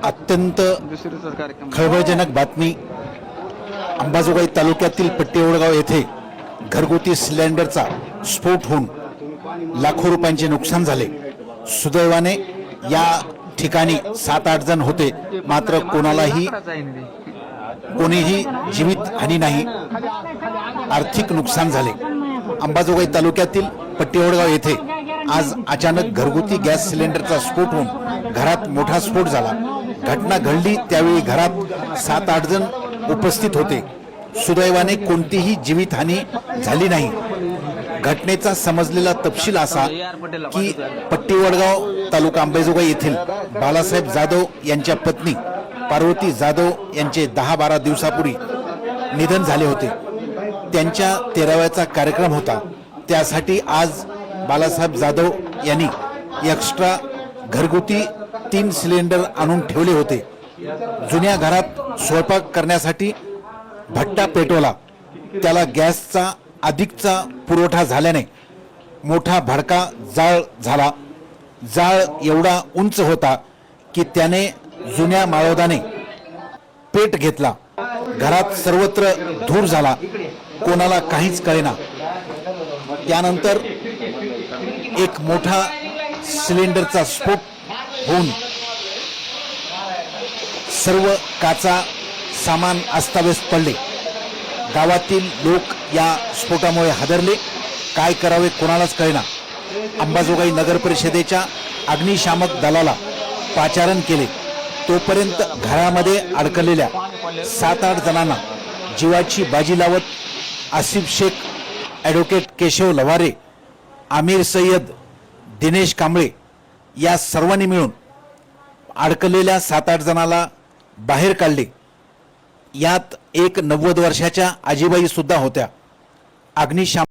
अत्यंत खळबळजनक बातमी. अंबाजोगाई तालुक्यातील पट्टीवडगाव येथे घरगुती सिलेंडरचा स्फोट होऊन लाखो रुपयांचे नुकसान झाले. सुदैवाने या ठिकाणी 7-8 जण होते, मात्र कोणीही जीवित हानी नाही, आर्थिक नुकसान झाले. अंबाजोगाई तालुक्यातील पट्टीवडगाव येथे आज अचानक घरगुती गॅस सिलेंडरचा स्फोट होऊन घरात मोठा स्फोट झाला. घटना घडली त्यावेळी घरात 7-8 जण उपस्थित होते. सुदैवाने कोणतीही जीवितहानी झाली नाही. घटनेचा समजलेला तपशील असा की पट्टीवडगाव तालुका अंबाजोगाई येथील बालासाहेब जाधव यांच्या पत्नी पार्वती जाधव यांचे 10-12 दिवसापूर्वी निधन झाले होते. त्यांच्या 13व्याचा कार्यक्रम होता. त्यासाठी आज बालासाहेब जाधव यांनी एक्स्ट्रा घरगुती 3 सिलेंडर आणून ठेवले होते. जुन्या घरात स्वयंपाक करण्यासाठी भट्टा पेटवला. त्याला गॅसचा अधिकचा पुरवठा झाल्याने मोठा भडका जाळ झाला. जाळ एवढा उंच होता की त्याने जुन्या माळोदाने पेट घेतला. घरात सर्वत्र धूर झाला. कोणाला काहीच कळेना. त्यानंतर एक मोठा सिलेंडरचा स्फोट होऊन सर्व काचा सामान अस्ताव्यस्त पडले. गावातील लोक या स्फोटामुळे हादरले. काय करावे कोणालाच कळेना. अंबाजोगाई नगर परिषदेच्या अग्निशामक दलाला पाचारण केले. तोपर्यंत घरामध्ये अडकलेल्या 7-8 जणांना जीवाची बाजी लावत आसिफ शेख, ॲडव्होकेट केशव लवारे, आमिर सय्यद, दिनेश कांबळे या सर्वांनी मिळून अडकलेल्या 7-8 जणांना बाहेर काढले. यात एक 90 वर्षाच्या आजीबाई सुद्धा होत्या. अग्निशामक